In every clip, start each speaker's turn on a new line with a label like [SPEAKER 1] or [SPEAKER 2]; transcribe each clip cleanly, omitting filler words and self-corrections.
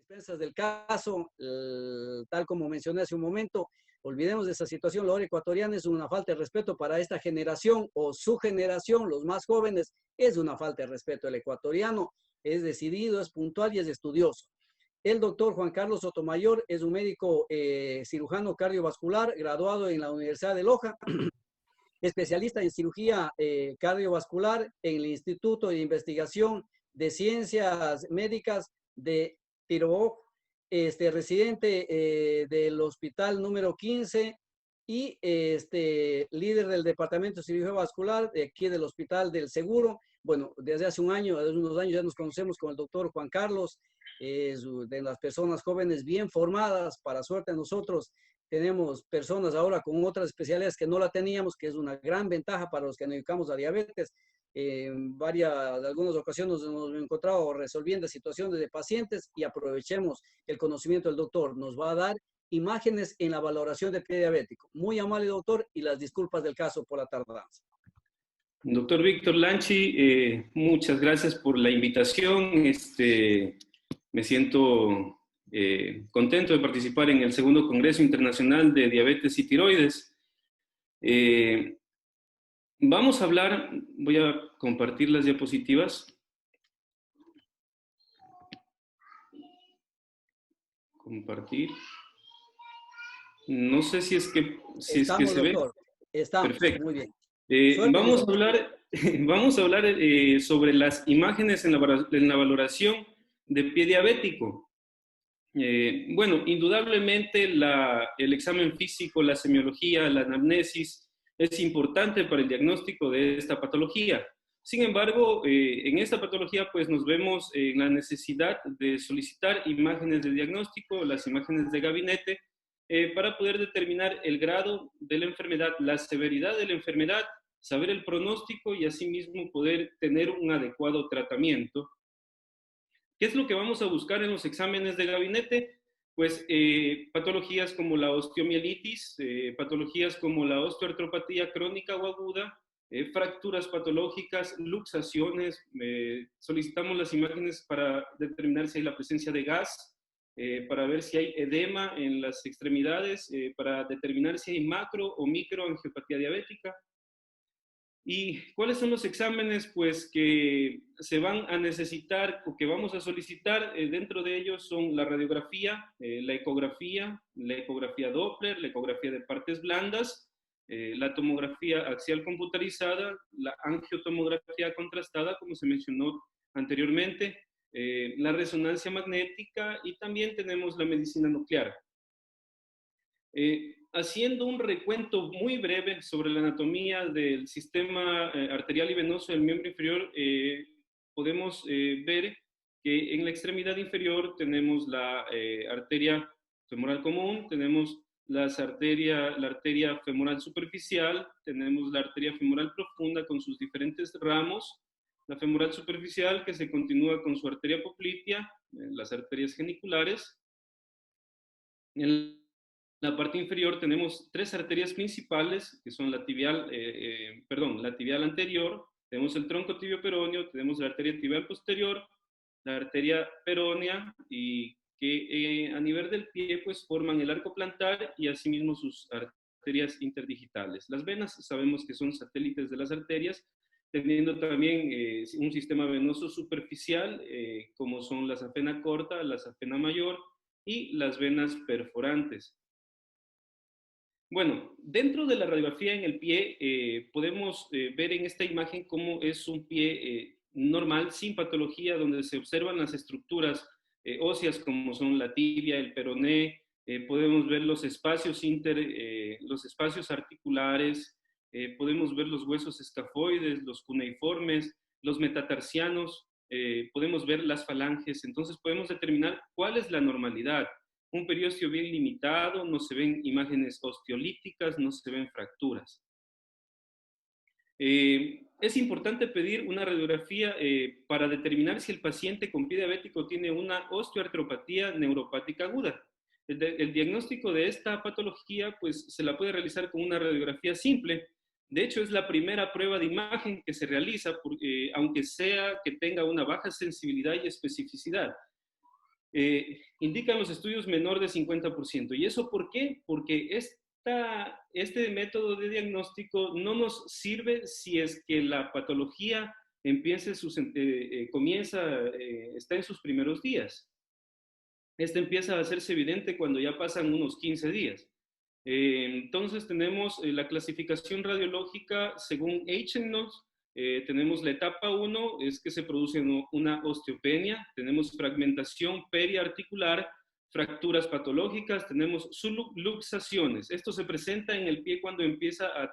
[SPEAKER 1] Dispensas del caso, tal como mencioné hace un momento, olvidemos de esa situación. La hora ecuatoriana es una falta de respeto para esta generación o su generación, los más jóvenes, es una falta de respeto. El ecuatoriano es decidido, es puntual y es estudioso. El doctor Juan Carlos Sotomayor es un médico cirujano cardiovascular, graduado en la Universidad de Loja, especialista en cirugía cardiovascular en el Instituto de Investigación de Ciencias Médicas de Tiro, residente del hospital número 15 y líder del departamento de cirugía vascular de aquí del Hospital del Seguro. Bueno, desde hace unos años ya nos conocemos con el doctor Juan Carlos, de las personas jóvenes bien formadas. Para suerte de nosotros tenemos personas ahora con otras especialidades que no la teníamos, que es una gran ventaja para los que nos dedicamos a diabetes. Algunas ocasiones nos hemos encontrado resolviendo situaciones de pacientes y aprovechemos el conocimiento del doctor. Nos va a dar imágenes en la valoración de pie diabético. Muy amable, doctor, y las disculpas del caso por la tardanza.
[SPEAKER 2] Doctor Víctor Lanchi, muchas gracias por la invitación. Me siento contento de participar en el segundo Congreso Internacional de Diabetes y Tiroides. Vamos a hablar, voy a compartir las diapositivas. Compartir. No sé si es que se
[SPEAKER 1] doctor.
[SPEAKER 2] ve.
[SPEAKER 1] Estamos,
[SPEAKER 2] perfecto.
[SPEAKER 1] Muy bien.
[SPEAKER 2] Vamos a hablar sobre las imágenes en la valoración de pie diabético. Bueno, indudablemente el examen físico, la semiología, la anamnesis es importante para el diagnóstico de esta patología. Sin embargo, en esta patología pues nos vemos en la necesidad de solicitar imágenes de diagnóstico, las imágenes de gabinete, para poder determinar el grado de la enfermedad, la severidad de la enfermedad, saber el pronóstico y asimismo poder tener un adecuado tratamiento. ¿Qué es lo que vamos a buscar en los exámenes de gabinete? Pues patologías como la osteomielitis, patologías como la osteoartropatía crónica o aguda, fracturas patológicas, luxaciones. Solicitamos las imágenes para determinar si hay la presencia de gas, para ver si hay edema en las extremidades, para determinar si hay macro o microangiopatía diabética. ¿Y cuáles son los exámenes pues, que se van a necesitar o que vamos a solicitar? Dentro de ellos son la radiografía, la ecografía Doppler, la ecografía de partes blandas, la tomografía axial computarizada, la angiotomografía contrastada, como se mencionó anteriormente, la resonancia magnética y también tenemos la medicina nuclear. Haciendo un recuento muy breve sobre la anatomía del sistema arterial y venoso del miembro inferior, podemos ver que en la extremidad inferior tenemos la arteria femoral común, tenemos la arteria femoral superficial, tenemos la arteria femoral profunda con sus diferentes ramos, la femoral superficial que se continúa con su arteria poplitea, las arterias geniculares. En la parte inferior tenemos tres arterias principales, que son la tibial anterior, tenemos el tronco tibio peroneo, tenemos la arteria tibial posterior, la arteria peronea, y que a nivel del pie pues forman el arco plantar y asimismo sus arterias interdigitales. Las venas sabemos que son satélites de las arterias, teniendo también un sistema venoso superficial, como son la safena corta, la safena mayor y las venas perforantes. Bueno, dentro de la radiografía en el pie, podemos ver en esta imagen cómo es un pie normal, sin patología, donde se observan las estructuras óseas como son la tibia, el peroné, podemos ver los espacios articulares, podemos ver los huesos escafoides, los cuneiformes, los metatarsianos, podemos ver las falanges. Entonces podemos determinar cuál es la normalidad. Un periósteo bien limitado, no se ven imágenes osteolíticas, no se ven fracturas. Es importante pedir una radiografía para determinar si el paciente con pie diabético tiene una osteoartropatía neuropática aguda. El diagnóstico de esta patología pues, se la puede realizar con una radiografía simple. De hecho, es la primera prueba de imagen que se realiza, aunque sea que tenga una baja sensibilidad y especificidad. indican los estudios menor de 50%. ¿Y eso por qué? Porque este método de diagnóstico no nos sirve si es que la patología está en sus primeros días. Este empieza a hacerse evidente cuando ya pasan unos 15 días. Entonces tenemos la clasificación radiológica según H&Nox. Tenemos la etapa 1, es que se produce una osteopenia, tenemos fragmentación periarticular, fracturas patológicas, tenemos subluxaciones. Esto se presenta en el pie cuando empieza a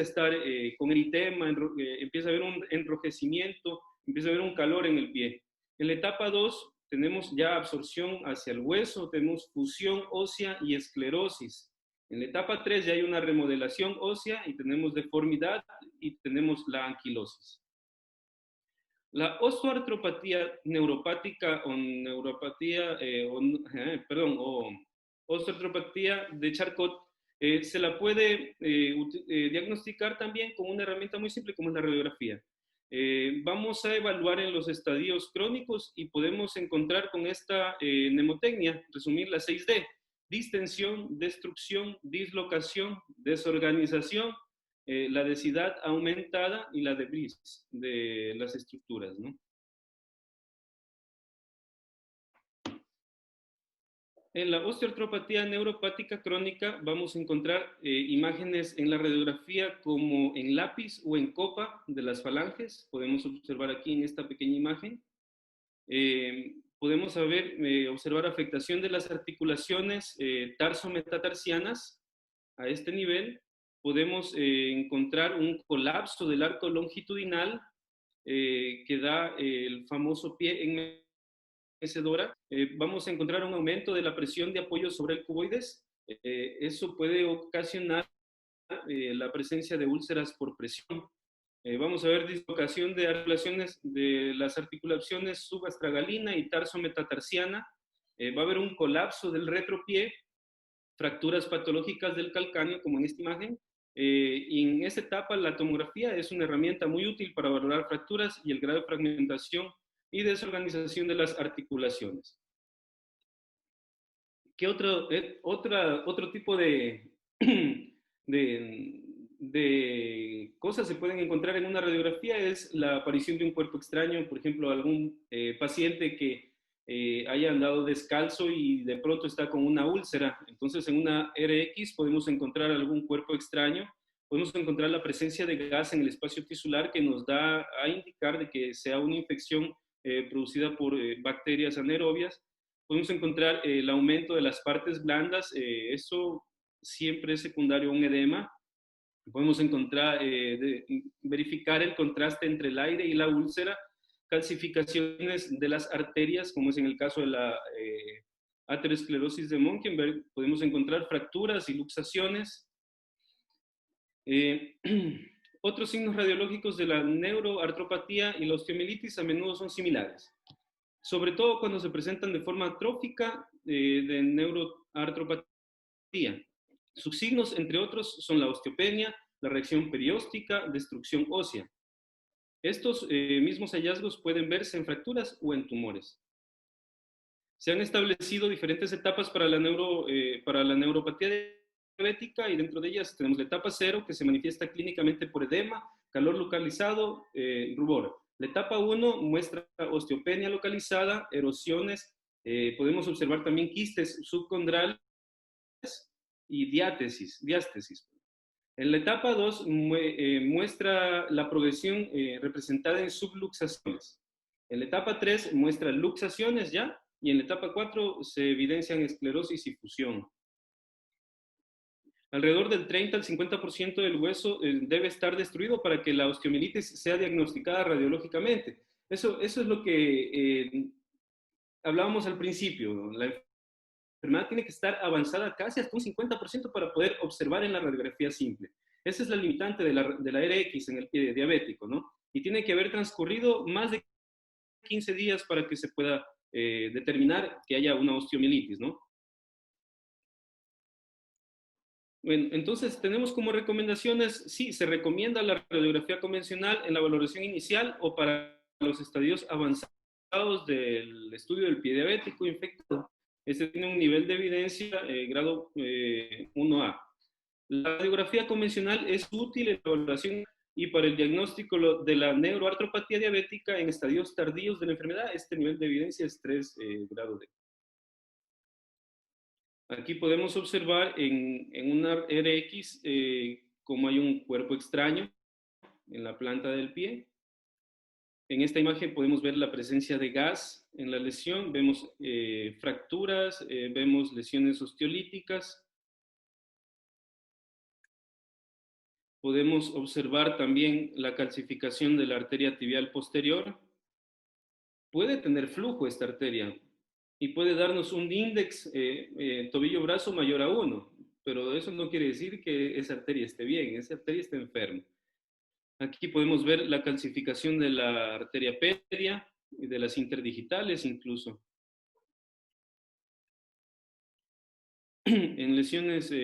[SPEAKER 2] estar con eritema, empieza a haber un enrojecimiento, empieza a haber un calor en el pie. En la etapa 2 tenemos ya absorción hacia el hueso, tenemos fusión ósea y esclerosis. En la etapa 3 ya hay una remodelación ósea y tenemos deformidad y tenemos la anquilosis. La osteoartropatía neuropática o osteoartropatía de Charcot se la puede diagnosticar también con una herramienta muy simple como es la radiografía. Vamos a evaluar en los estadios crónicos y podemos encontrar con esta mnemotecnia, resumir las 6D: distensión, destrucción, dislocación, desorganización, la densidad aumentada y la debris de las estructuras, ¿no? En la osteoartropatía neuropática crónica vamos a encontrar imágenes en la radiografía como en lápiz o en copa de las falanges. Podemos observar aquí en esta pequeña imagen. Podemos observar afectación de las articulaciones tarso-metatarsianas a este nivel. Podemos encontrar un colapso del arco longitudinal que da el famoso pie en mecedora. Vamos a encontrar un aumento de la presión de apoyo sobre el cuboides. Eso puede ocasionar la presencia de úlceras por presión. Vamos a ver dislocación de las articulaciones subastragalina y tarso-metatarsiana. Va a haber un colapso del retropié, fracturas patológicas del calcáneo, como en esta imagen. Y en esta etapa la tomografía es una herramienta muy útil para valorar fracturas y el grado de fragmentación y desorganización de las articulaciones. ¿Qué otro tipo de cosas se pueden encontrar en una radiografía? Es la aparición de un cuerpo extraño, por ejemplo, algún paciente que haya andado descalzo y de pronto está con una úlcera. Entonces, en una RX podemos encontrar algún cuerpo extraño, podemos encontrar la presencia de gas en el espacio tisular que nos da a indicar de que sea una infección producida por bacterias anaerobias. Podemos encontrar el aumento de las partes blandas, eso siempre es secundario a un edema. Podemos verificar el contraste entre el aire y la úlcera, calcificaciones de las arterias, como es en el caso de la aterosclerosis de Monkenberg. Podemos encontrar fracturas y luxaciones. Otros signos radiológicos de la neuroartropatía y la osteomielitis a menudo son similares, sobre todo cuando se presentan de forma atrófica de neuroartropatía. Sus signos, entre otros, son la osteopenia, la reacción perióstica, destrucción ósea. Estos mismos hallazgos pueden verse en fracturas o en tumores. Se han establecido diferentes etapas para la neuropatía diabética y dentro de ellas tenemos la etapa 0, que se manifiesta clínicamente por edema, calor localizado, rubor. La etapa 1 muestra osteopenia localizada, erosiones, podemos observar también quistes subcondrales y diástesis. En la etapa 2 muestra la progresión representada en subluxaciones. En la etapa 3 muestra luxaciones ya, y en la etapa 4 se evidencian esclerosis y fusión. Alrededor del 30 al 50% del hueso debe estar destruido para que la osteomielitis sea diagnosticada radiológicamente. Eso es lo que hablábamos al principio, ¿no? La enfermedad tiene que estar avanzada casi hasta un 50% para poder observar en la radiografía simple. Esa es la limitante de la RX en el pie diabético, ¿no? Y tiene que haber transcurrido más de 15 días para que se pueda determinar que haya una osteomielitis, ¿no? Bueno, entonces tenemos como recomendaciones, sí, se recomienda la radiografía convencional en la valoración inicial o para los estadios avanzados del estudio del pie diabético infectado. Este tiene un nivel de evidencia grado 1A. La radiografía convencional es útil en la valoración y para el diagnóstico de la neuroartropatía diabética en estadios tardíos de la enfermedad. Este nivel de evidencia es 3 grado D. Aquí podemos observar en una RX cómo hay un cuerpo extraño en la planta del pie. En esta imagen podemos ver la presencia de gas en la lesión, vemos fracturas, vemos lesiones osteolíticas. Podemos observar también la calcificación de la arteria tibial posterior. Puede tener flujo esta arteria y puede darnos un índice tobillo-brazo mayor a 1, pero eso no quiere decir que esa arteria esté bien, esa arteria está enferma. Aquí podemos ver la calcificación de la arteria pedia y de las interdigitales incluso. En lesiones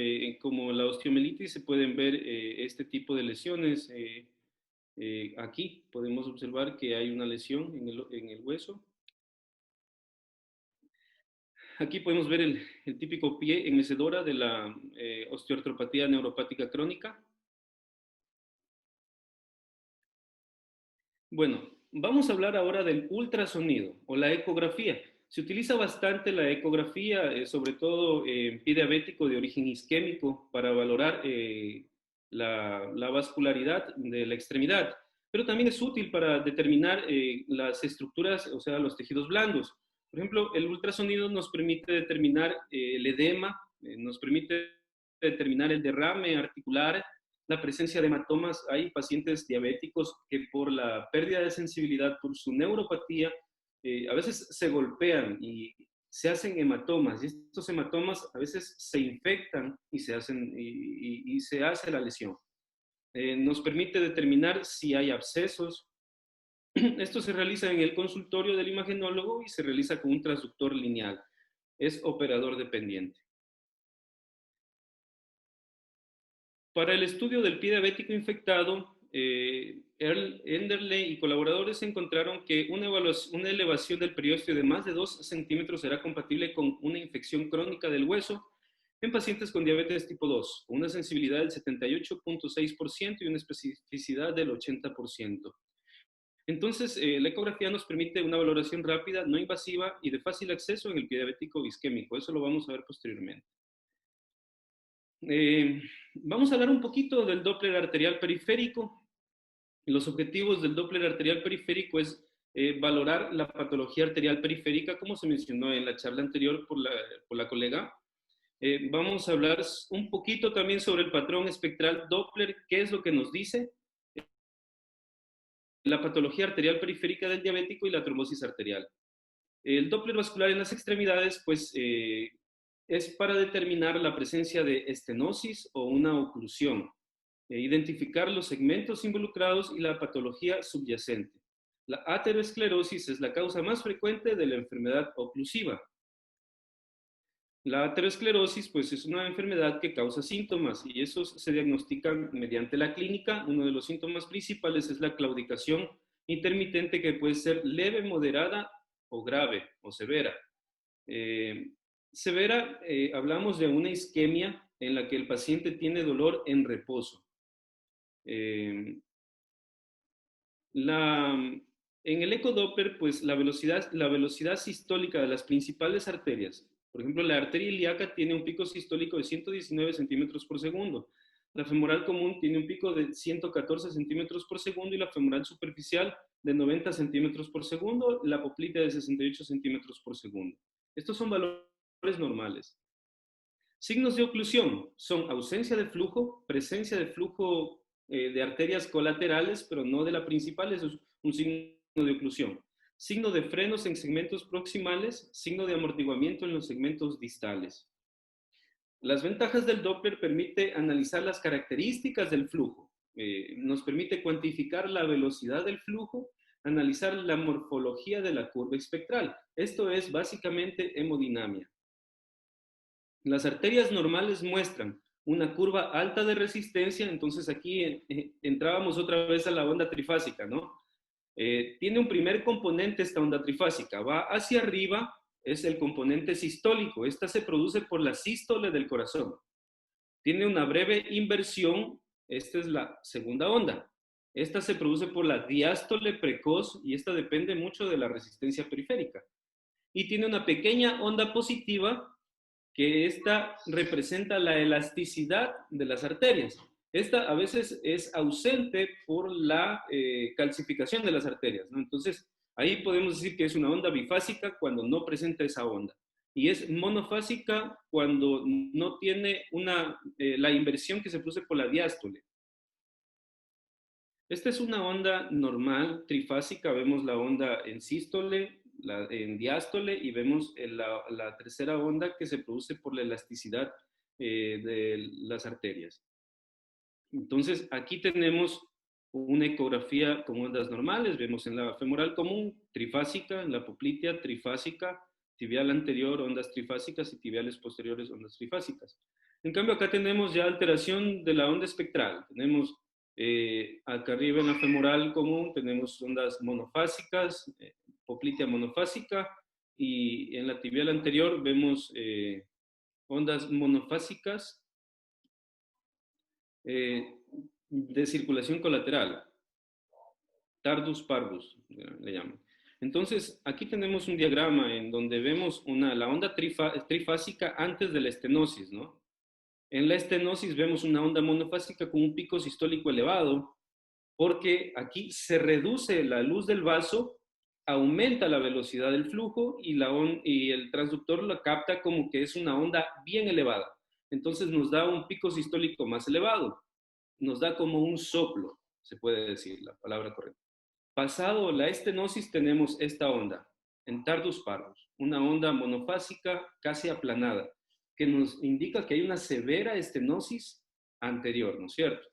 [SPEAKER 2] como la osteomielitis se pueden ver este tipo de lesiones. Aquí podemos observar que hay una lesión en el hueso. Aquí podemos ver el típico pie en mecedora de la osteoartropatía neuropática crónica. Bueno, vamos a hablar ahora del ultrasonido o la ecografía. Se utiliza bastante la ecografía, sobre todo en pie diabético de origen isquémico, para valorar la vascularidad de la extremidad, pero también es útil para determinar las estructuras, o sea, los tejidos blandos. Por ejemplo, el ultrasonido nos permite determinar el edema, nos permite determinar el derrame articular, la presencia de hematomas. Hay pacientes diabéticos que por la pérdida de sensibilidad, por su neuropatía, a veces se golpean y se hacen hematomas, y estos hematomas a veces se infectan y se hace la lesión. Nos permite determinar si hay abscesos. Esto se realiza en el consultorio del imagenólogo y se realiza con un transductor lineal. Es operador dependiente. Para el estudio del pie diabético infectado, Earl Enderle y colaboradores encontraron que una elevación del periósteo de más de 2 centímetros será compatible con una infección crónica del hueso en pacientes con diabetes tipo 2, con una sensibilidad del 78.6% y una especificidad del 80%. Entonces, la ecografía nos permite una valoración rápida, no invasiva y de fácil acceso en el pie diabético isquémico. Eso lo vamos a ver posteriormente. Vamos a hablar un poquito del Doppler arterial periférico. Los objetivos del Doppler arterial periférico es valorar la patología arterial periférica, como se mencionó en la charla anterior por la colega. Vamos a hablar un poquito también sobre el patrón espectral Doppler, qué es lo que nos dice la patología arterial periférica del diabético y la trombosis arterial. El Doppler vascular en las extremidades, pues, es para determinar la presencia de estenosis o una oclusión, identificar los segmentos involucrados y la patología subyacente. La ateroesclerosis es la causa más frecuente de la enfermedad oclusiva. La ateroesclerosis, pues, es una enfermedad que causa síntomas y esos se diagnostican mediante la clínica. Uno de los síntomas principales es la claudicación intermitente, que puede ser leve, moderada o grave o severa. Severa, hablamos de una isquemia en la que el paciente tiene dolor en reposo. En el ecodoppler, pues la velocidad sistólica de las principales arterias, por ejemplo, la arteria ilíaca tiene un pico sistólico de 119 centímetros por segundo, la femoral común tiene un pico de 114 centímetros por segundo y la femoral superficial de 90 centímetros por segundo, la popltea de 68 centímetros por segundo. Estos son valores normales. Signos de oclusión son ausencia de flujo, presencia de flujo de arterias colaterales, pero no de la principal. Eso es un signo de oclusión. Signo de frenos en segmentos proximales, signo de amortiguamiento en los segmentos distales. Las ventajas del Doppler permite analizar las características del flujo, nos permite cuantificar la velocidad del flujo, analizar la morfología de la curva espectral. Esto es básicamente hemodinamia. Las arterias normales muestran una curva alta de resistencia, entonces aquí entrábamos otra vez a la onda trifásica, ¿no? Tiene un primer componente esta onda trifásica, va hacia arriba, es el componente sistólico. Esta se produce por la sístole del corazón. Tiene una breve inversión, esta es la segunda onda. Esta se produce por la diástole precoz y esta depende mucho de la resistencia periférica. Y tiene una pequeña onda positiva que esta representa la elasticidad de las arterias. Esta a veces es ausente por la calcificación de las arterias, ¿no? Entonces, ahí podemos decir que es una onda bifásica cuando no presenta esa onda. Y es monofásica cuando no tiene la inversión que se produce por la diástole. Esta es una onda normal, trifásica. Vemos la onda en sístole, en diástole y vemos la tercera onda que se produce por la elasticidad de las arterias. Entonces, aquí tenemos una ecografía con ondas normales. Vemos en la femoral común, trifásica, en la poplitea, trifásica, tibial anterior, ondas trifásicas y tibiales posteriores, ondas trifásicas. En cambio, acá tenemos ya alteración de la onda espectral. Tenemos acá arriba en la femoral común, tenemos ondas monofásicas, poplitea monofásica, y en la tibial anterior vemos ondas monofásicas de circulación colateral, tardus parvus, le llaman. Entonces, aquí tenemos un diagrama en donde vemos la onda trifásica antes de la estenosis, ¿no? En la estenosis vemos una onda monofásica con un pico sistólico elevado, porque aquí se reduce la luz del vaso, aumenta la velocidad del flujo y el transductor lo capta como que es una onda bien elevada. Entonces nos da un pico sistólico más elevado, nos da como un soplo, se puede decir la palabra correcta. Pasado la estenosis tenemos esta onda, en tardus parvus, una onda monofásica casi aplanada, que nos indica que hay una severa estenosis anterior, ¿no es cierto?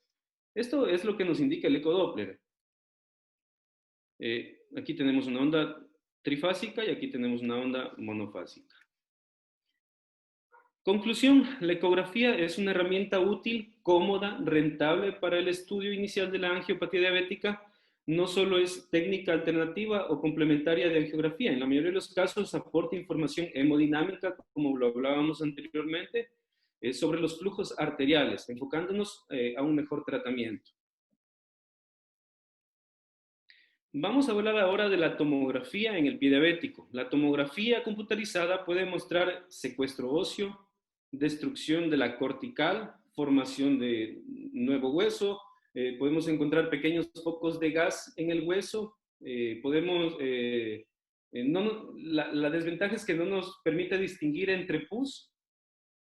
[SPEAKER 2] Esto es lo que nos indica el ecodoppler. Aquí tenemos una onda trifásica y aquí tenemos una onda monofásica. Conclusión, la ecografía es una herramienta útil, cómoda, rentable para el estudio inicial de la angiopatía diabética. No solo es técnica alternativa o complementaria de angiografía, en la mayoría de los casos aporta información hemodinámica, como lo hablábamos anteriormente, sobre los flujos arteriales, enfocándonos a un mejor tratamiento. Vamos a hablar ahora de la tomografía en el pie diabético. La tomografía computarizada puede mostrar secuestro óseo, destrucción de la cortical, formación de nuevo hueso, podemos encontrar pequeños focos de gas en el hueso, la desventaja es que no nos permite distinguir entre pus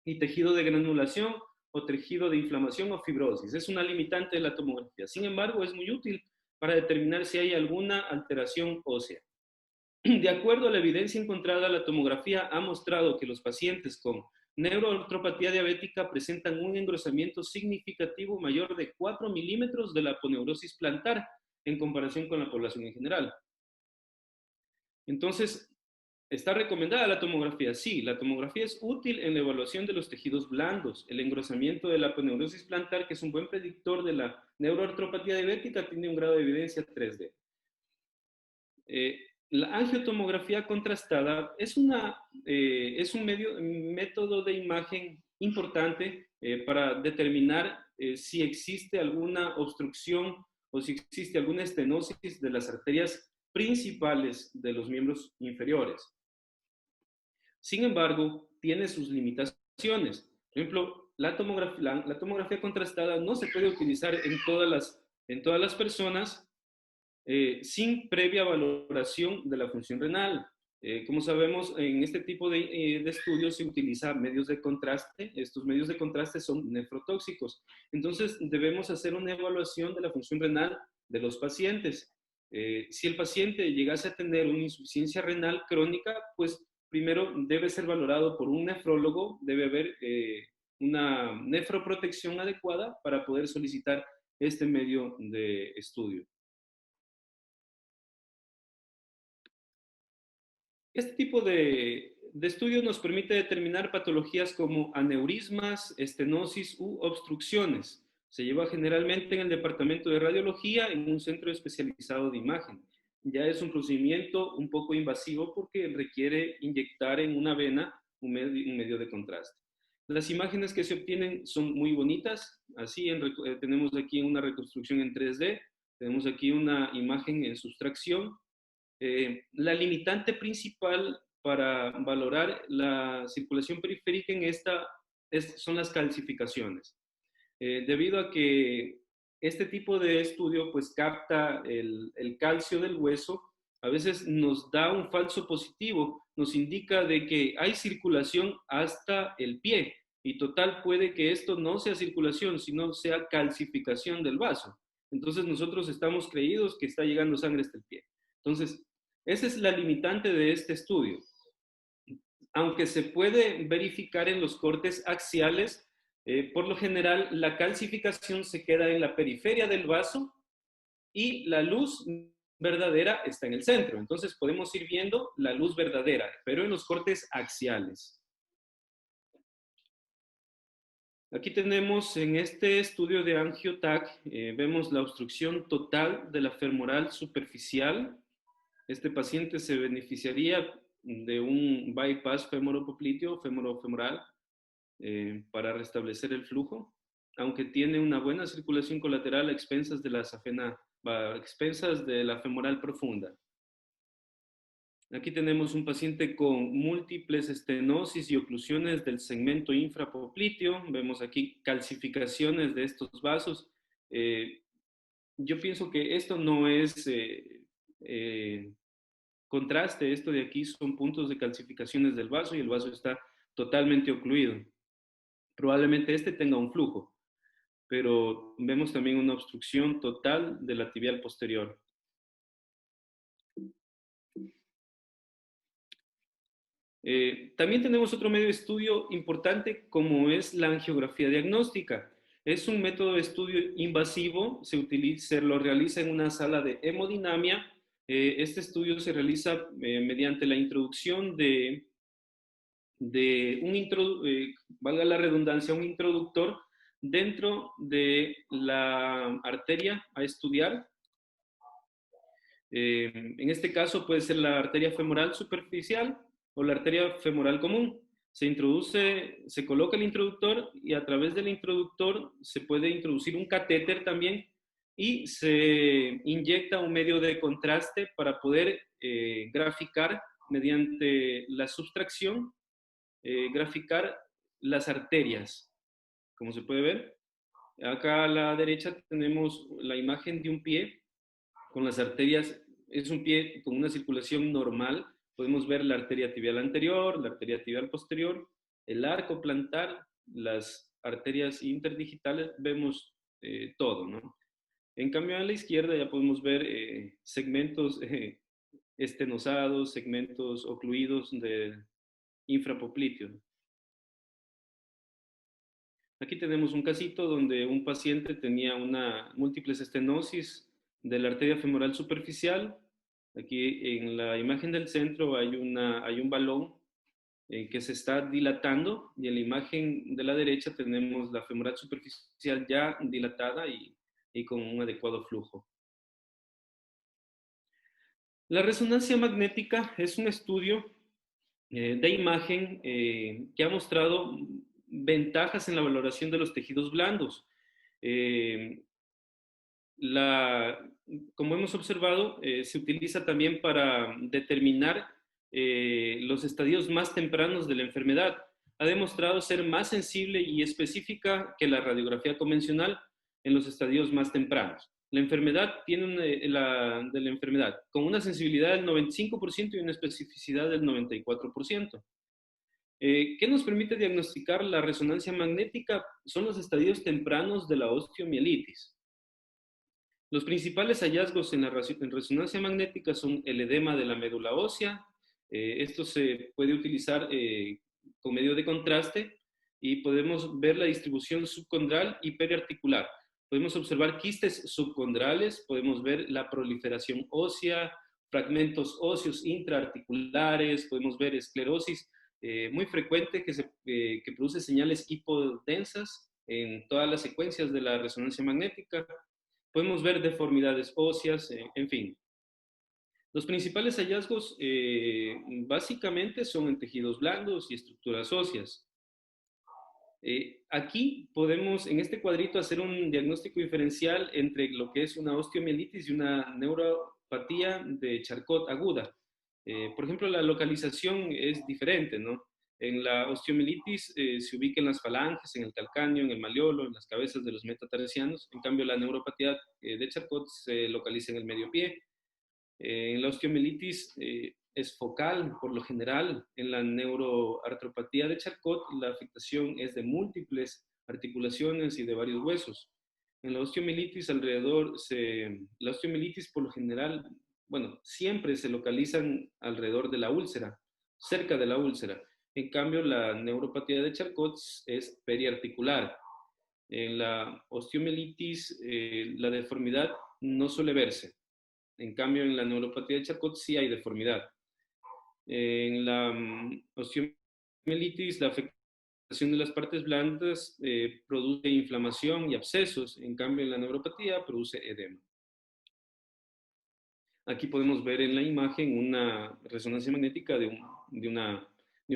[SPEAKER 2] y tejido de granulación o tejido de inflamación o fibrosis. Es una limitante de la tomografía. Sin embargo, es muy útil para determinar si hay alguna alteración ósea. De acuerdo a la evidencia encontrada, la tomografía ha mostrado que los pacientes con neuroartropatía diabética presentan un engrosamiento significativo mayor de 4 milímetros de la aponeurosis plantar en comparación con la población en general. Entonces, ¿está recomendada la tomografía? Sí, la tomografía es útil en la evaluación de los tejidos blandos. El engrosamiento de la aponeurosis plantar, que es un buen predictor de la neuroartropatía diabética, tiene un grado de evidencia 3D. La angiotomografía contrastada es un método de imagen importante para determinar si existe alguna obstrucción o si existe alguna estenosis de las arterias principales de los miembros inferiores. Sin embargo, tiene sus limitaciones. Por ejemplo, la tomografía contrastada no se puede utilizar en todas las personas sin previa valoración de la función renal. Como sabemos, en este tipo de estudios se utilizan medios de contraste. Estos medios de contraste son nefrotóxicos. Entonces, debemos hacer una evaluación de la función renal de los pacientes. Si el paciente llegase a tener una insuficiencia renal crónica, pues primero debe ser valorado por un nefrólogo, debe haber una nefroprotección adecuada para poder solicitar este medio de estudio. Este tipo de estudio nos permite determinar patologías como aneurismas, estenosis u obstrucciones. Se lleva generalmente en el departamento de radiología en un centro especializado de imagen. ya es un procedimiento un poco invasivo porque requiere inyectar en una vena un medio de contraste. Las imágenes que se obtienen son muy bonitas, así tenemos aquí una reconstrucción en 3D, tenemos aquí una imagen en sustracción. La limitante principal para valorar la circulación periférica en esta son las calcificaciones. Debido a que este tipo de estudio pues capta el calcio del hueso, a veces nos da un falso positivo, nos indica de que hay circulación hasta el pie y total puede que esto no sea circulación, sino sea calcificación del vaso. Entonces nosotros estamos creídos que está llegando sangre hasta el pie. Entonces, esa es la limitante de este estudio. Aunque se puede verificar en los cortes axiales, por lo general la calcificación se queda en la periferia del vaso y la luz verdadera está en el centro. Entonces podemos ir viendo la luz verdadera, pero en los cortes axiales. Aquí tenemos en este estudio de AngioTAC, vemos la obstrucción total de la femoral superficial. Este paciente se beneficiaría de un bypass femoropopliteo, femoral, para restablecer el flujo, aunque tiene una buena circulación colateral a expensas de a expensas de la femoral profunda. Aquí tenemos un paciente con múltiples estenosis y oclusiones del segmento infrapopliteo. Vemos aquí calcificaciones de estos vasos. Yo pienso que esto no es contraste, esto de aquí son puntos de calcificaciones del vaso y el vaso está totalmente ocluido. Probablemente este tenga un flujo, pero vemos también una obstrucción total de la tibial posterior. También tenemos otro medio de estudio importante como es la angiografía diagnóstica. Es un método de estudio invasivo, se lo realiza en una sala de hemodinamia. Este estudio se realiza mediante la introducción valga la redundancia, un introductor dentro de la arteria a estudiar. En este caso puede ser la arteria femoral superficial o la arteria femoral común. Se coloca el introductor y a través del introductor se puede introducir un catéter también y se inyecta un medio de contraste para poder graficar mediante la sustracción, graficar las arterias. Como se puede ver, acá a la derecha tenemos la imagen de un pie con las arterias. Es un pie con una circulación normal. Podemos ver la arteria tibial anterior, la arteria tibial posterior, el arco plantar, las arterias interdigitales, vemos todo, ¿no? En cambio, a la izquierda ya podemos ver segmentos estenosados, segmentos ocluidos de infrapopliteo. Aquí tenemos un casito donde un paciente tenía una múltiples estenosis de la arteria femoral superficial. Aquí en la imagen del centro hay un balón que se está dilatando y en la imagen de la derecha tenemos la femoral superficial ya dilatada y con un adecuado flujo. La resonancia magnética es un estudio de imagen que ha mostrado ventajas en la valoración de los tejidos blandos. Como hemos observado, se utiliza también para determinar los estadios más tempranos de la enfermedad. Ha demostrado ser más sensible y específica que la radiografía convencional en los estadios más tempranos. La enfermedad de la enfermedad con una sensibilidad del 95% y una especificidad del 94%. ¿Qué nos permite diagnosticar la resonancia magnética? Son los estadios tempranos de la osteomielitis. Los principales hallazgos en resonancia magnética son el edema de la médula ósea. Esto se puede utilizar con medio de contraste y podemos ver la distribución subcondral y periarticular. Podemos observar quistes subcondrales, podemos ver la proliferación ósea, fragmentos óseos intraarticulares, podemos ver esclerosis muy frecuente que produce señales hipodensas en todas las secuencias de la resonancia magnética. Podemos ver deformidades óseas, en fin. Los principales hallazgos básicamente son en tejidos blandos y estructuras óseas. Aquí podemos, en este cuadrito, hacer un diagnóstico diferencial entre lo que es una osteomielitis y una neuropatía de Charcot aguda. Por ejemplo, la localización es diferente, ¿no? En la osteomielitis se ubica en las falanges, en el calcáneo, en el maleolo, en las cabezas de los metatarsianos. En cambio, la neuropatía de Charcot se localiza en el medio pie. En la osteomielitis es focal por lo general. En la neuroartropatía de Charcot la afectación es de múltiples articulaciones y de varios huesos. En la osteomielitis la osteomielitis por lo general, bueno, siempre se localizan alrededor de la úlcera, cerca de la úlcera. En cambio, la neuropatía de Charcot es periarticular. En la osteomielitis, la deformidad no suele verse. En cambio, en la neuropatía de Charcot sí hay deformidad. En la osteomielitis, la afectación de las partes blandas produce inflamación y abscesos. En cambio, en la neuropatía produce edema. Aquí podemos ver en la imagen una resonancia magnética de un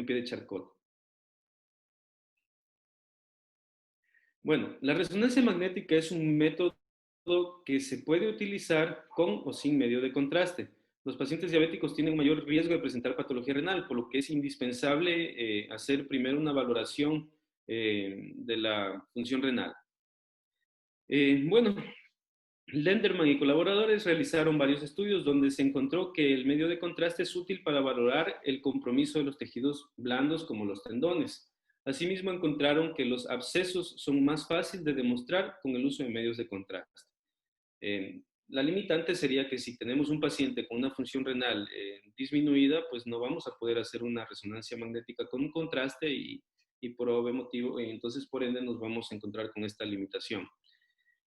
[SPEAKER 2] pie de Charcot. Bueno, la resonancia magnética es un método que se puede utilizar con o sin medio de contraste. Los pacientes diabéticos tienen mayor riesgo de presentar patología renal, por lo que es indispensable hacer primero una valoración de la función renal. Bueno, Lenderman y colaboradores realizaron varios estudios donde se encontró que el medio de contraste es útil para valorar el compromiso de los tejidos blandos como los tendones. Asimismo, encontraron que los abscesos son más fáciles de demostrar con el uso de medios de contraste. La limitante sería que si tenemos un paciente con una función renal disminuida, pues no vamos a poder hacer una resonancia magnética con un contraste y por obvio motivo, entonces por ende nos vamos a encontrar con esta limitación.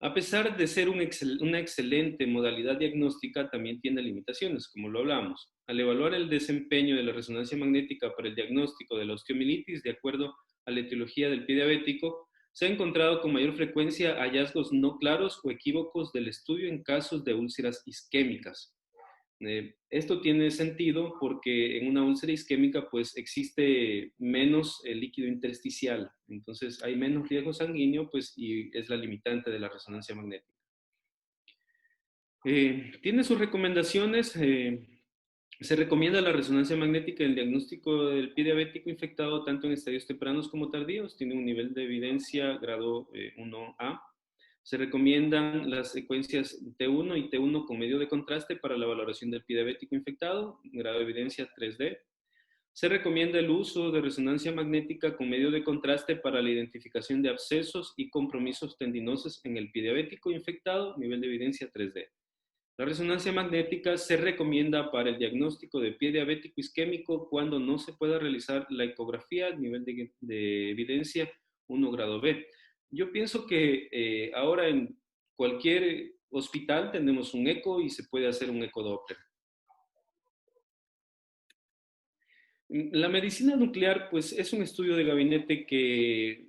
[SPEAKER 2] A pesar de ser una excelente modalidad diagnóstica, también tiene limitaciones, como lo hablamos. Al evaluar el desempeño de la resonancia magnética para el diagnóstico de la osteomielitis, de acuerdo a la etiología del pie diabético, se ha encontrado con mayor frecuencia hallazgos no claros o equívocos del estudio en casos de úlceras isquémicas. Esto tiene sentido porque en una úlcera isquémica pues existe menos líquido intersticial, entonces hay menos riesgo sanguíneo pues y es la limitante de la resonancia magnética. Tiene sus recomendaciones. Se recomienda la resonancia magnética en el diagnóstico del pie diabético infectado tanto en estadios tempranos como tardíos. Tiene un nivel de evidencia grado 1A. Se recomiendan las secuencias T1 y T1 con medio de contraste para la valoración del pie diabético infectado, grado de evidencia 3D. Se recomienda el uso de resonancia magnética con medio de contraste para la identificación de abscesos y compromisos tendinosos en el pie diabético infectado, nivel de evidencia 3D. La resonancia magnética se recomienda para el diagnóstico de pie diabético isquémico cuando no se pueda realizar la ecografía, nivel de evidencia 1 grado B. Yo pienso que ahora en cualquier hospital tenemos un eco y se puede hacer un ecodoppler. La medicina nuclear, pues, es un estudio de gabinete que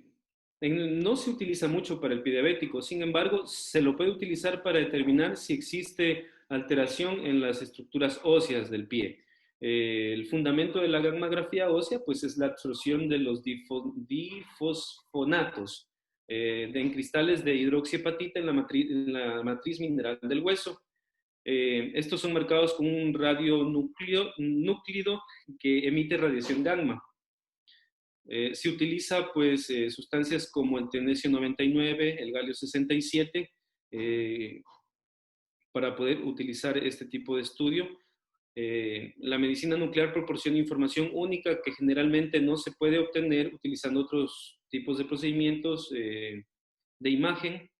[SPEAKER 2] no se utiliza mucho para el pie diabético. Sin embargo, se lo puede utilizar para determinar si existe alteración en las estructuras óseas del pie. El fundamento de la gammagrafía ósea, pues, es la absorción de los difosfonatos en cristales de hidroxiapatita en la matriz mineral del hueso. Estos son marcados con un radionúclido que emite radiación gamma. Se utiliza pues sustancias como el tenesio 99, el galio 67, para poder utilizar este tipo de estudio. La medicina nuclear proporciona información única que generalmente no se puede obtener utilizando otros tipos de procedimientos de imagen.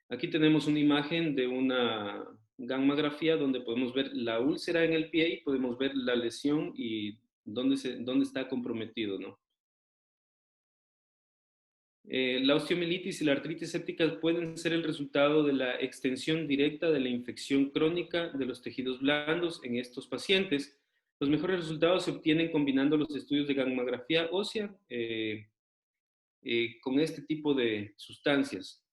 [SPEAKER 2] Aquí tenemos una imagen de una gammografía donde podemos ver la úlcera en el pie y podemos ver la lesión y dónde está comprometido, ¿no? La osteomielitis y la artritis séptica pueden ser el resultado de la extensión directa de la infección crónica de los tejidos blandos en estos pacientes. Los mejores resultados se obtienen combinando los estudios de gammografía ósea con este tipo de sustancias.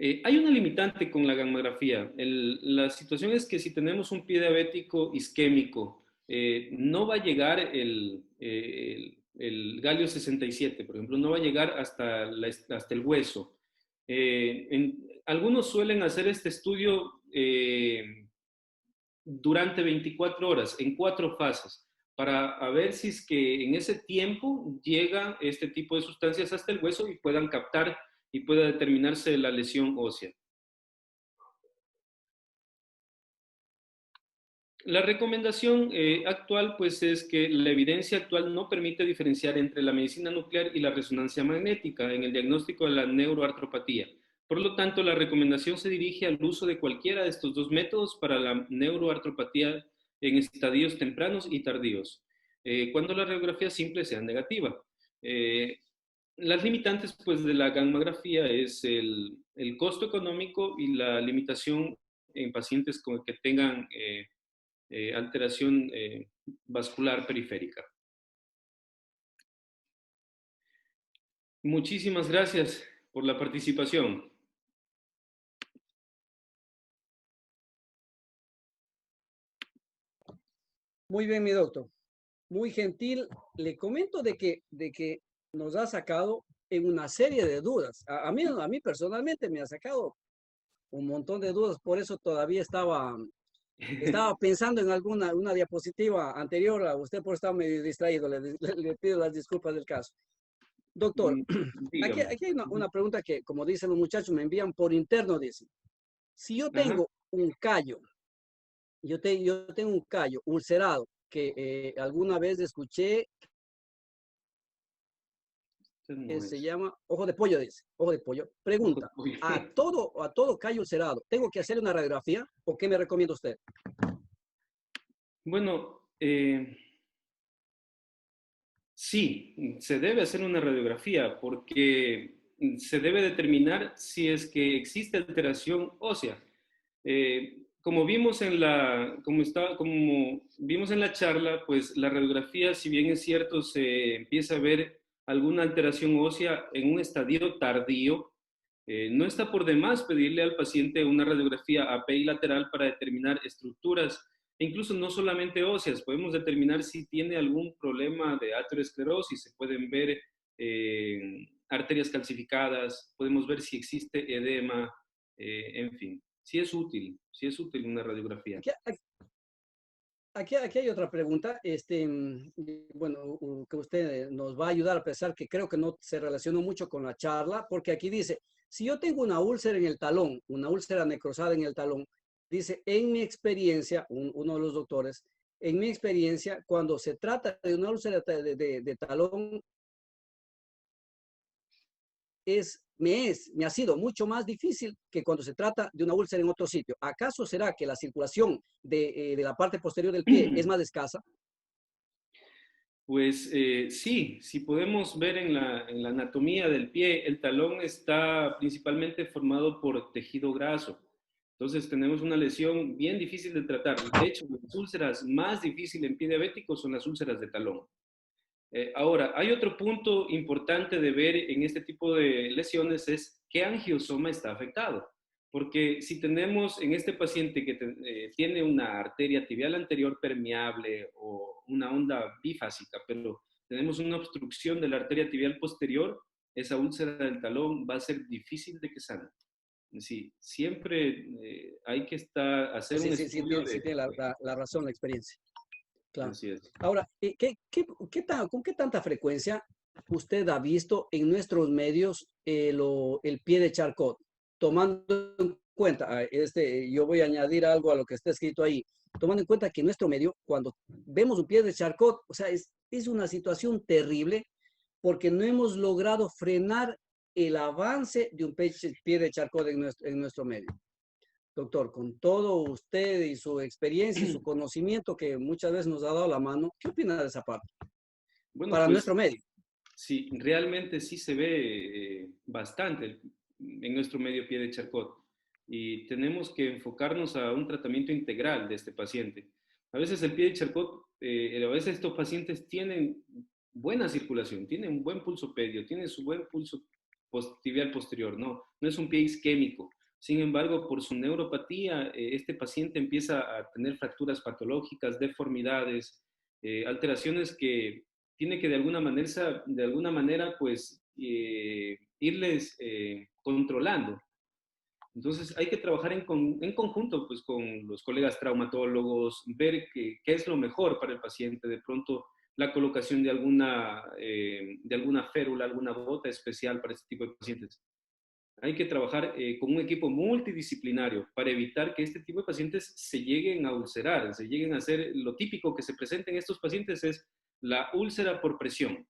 [SPEAKER 2] Hay una limitante con la gammagrafía. La situación es que si tenemos un pie diabético isquémico, no va a llegar el galio 67, por ejemplo, no va a llegar hasta el hueso. Algunos suelen hacer este estudio durante 24 horas, en 4 fases, para a ver si es que en ese tiempo llega este tipo de sustancias hasta el hueso y puedan captar y pueda determinarse la lesión ósea. La recomendación actual, pues, es que la evidencia actual no permite diferenciar entre la medicina nuclear y la resonancia magnética en el diagnóstico de la neuroartropatía. Por lo tanto, la recomendación se dirige al uso de cualquiera de estos dos métodos para la neuroartropatía en estadios tempranos y tardíos, cuando la radiografía simple sea negativa. Las limitantes, pues, de la gammagrafía es el costo económico y la limitación en pacientes que tengan alteración vascular periférica. Muchísimas gracias por la participación.
[SPEAKER 1] Muy bien, mi doctor. Muy gentil. Le comento de que nos ha sacado en una serie de dudas. A mí personalmente me ha sacado un montón de dudas, por eso todavía estaba pensando en una diapositiva anterior a usted, por estar medio distraído. Le pido las disculpas del caso. Doctor, aquí,
[SPEAKER 2] Dígame.
[SPEAKER 1] aquí hay una pregunta que, como dicen los muchachos, me envían por interno, dicen. Si yo
[SPEAKER 2] Ajá.
[SPEAKER 1] tengo un callo, yo tengo un callo ulcerado, que alguna vez escuché
[SPEAKER 2] Usted
[SPEAKER 1] que
[SPEAKER 2] no
[SPEAKER 1] se
[SPEAKER 2] es.
[SPEAKER 1] llama ojo de pollo, dice, ojo de pollo. Pregunta,
[SPEAKER 2] Uy.
[SPEAKER 1] a todo callo ulcerado, ¿tengo que hacer una radiografía o qué me recomienda usted?
[SPEAKER 2] Bueno, sí, se debe hacer una radiografía porque se debe determinar si es que existe alteración ósea. Como vimos en la charla, pues la radiografía, si bien es cierto, se empieza a ver alguna alteración ósea en un estadio tardío, no está por demás pedirle al paciente una radiografía API lateral para determinar estructuras, e incluso no solamente óseas, podemos determinar si tiene algún problema de aterosclerosis, se pueden ver arterias calcificadas, podemos ver si existe edema, en fin, sí es útil una radiografía.
[SPEAKER 1] Aquí, aquí hay otra pregunta, bueno, que usted nos va a ayudar a pesar que creo que no se relacionó mucho con la charla, porque aquí dice, si yo tengo una úlcera en el talón, una úlcera necrosada en el talón, dice, en mi experiencia, uno de los doctores, en mi experiencia, cuando se trata de una úlcera de talón, me ha sido mucho más difícil que cuando se trata de una úlcera en otro sitio. ¿Acaso será que la circulación de la parte posterior del pie es más escasa?
[SPEAKER 2] Pues sí, si podemos ver en la anatomía del pie, el talón está principalmente formado por tejido graso. Entonces tenemos una lesión bien difícil de tratar. De hecho, las úlceras más difíciles en pie diabético son las úlceras de talón. Ahora, hay otro punto importante de ver en este tipo de lesiones es qué angiosoma está afectado. Porque si tenemos en este paciente que tiene una arteria tibial anterior permeable o una onda bifásica, pero tenemos una obstrucción de la arteria tibial posterior, esa úlcera del talón va a ser difícil de que sane. Sí, siempre hay que hacer un
[SPEAKER 1] Sí, sí,
[SPEAKER 2] estudio
[SPEAKER 1] sí
[SPEAKER 2] de...
[SPEAKER 1] tiene la razón, la experiencia. Claro.
[SPEAKER 2] Así es.
[SPEAKER 1] Ahora, ¿con qué tanta frecuencia usted ha visto en nuestros medios el pie de Charcot? Tomando en cuenta, yo voy a añadir algo a lo que está escrito ahí, tomando en cuenta que en nuestro medio, cuando vemos un pie de Charcot, o sea, es una situación terrible porque no hemos logrado frenar el avance de un pie de Charcot en nuestro medio. Doctor, con todo usted y su experiencia y su conocimiento que muchas veces nos ha dado la mano, ¿qué opina de esa parte?
[SPEAKER 2] Bueno,
[SPEAKER 1] Para
[SPEAKER 2] pues
[SPEAKER 1] nuestro medio.
[SPEAKER 2] sí, realmente sí se ve bastante en nuestro medio pie de Charcot y tenemos que enfocarnos a un tratamiento integral de este paciente. A veces el pie de Charcot, a veces estos pacientes tienen buena circulación, tienen un buen pulso pedio, tienen su buen pulso tibial posterior, no es un pie isquémico. Sin embargo, por su neuropatía, este paciente empieza a tener fracturas patológicas, deformidades, alteraciones que tiene que de alguna manera pues, irles controlando. Entonces hay que trabajar en conjunto pues, con los colegas traumatólogos, ver qué es lo mejor para el paciente, de pronto la colocación de alguna férula, alguna bota especial para este tipo de pacientes. Hay que trabajar con un equipo multidisciplinario para evitar que este tipo de pacientes se lleguen a ulcerar, se lleguen a hacer lo típico que se presenta en estos pacientes es la úlcera por presión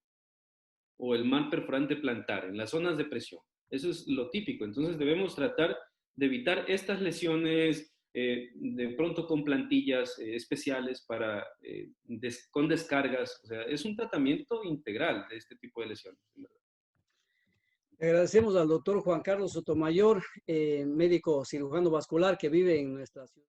[SPEAKER 2] o el mal perforante plantar en las zonas de presión. Eso es lo típico. Entonces debemos tratar de evitar estas lesiones de pronto con plantillas especiales con descargas. O sea, es un tratamiento integral de este tipo de lesiones.
[SPEAKER 1] Agradecemos al doctor Juan Carlos Sotomayor, médico cirujano vascular que vive en nuestra ciudad.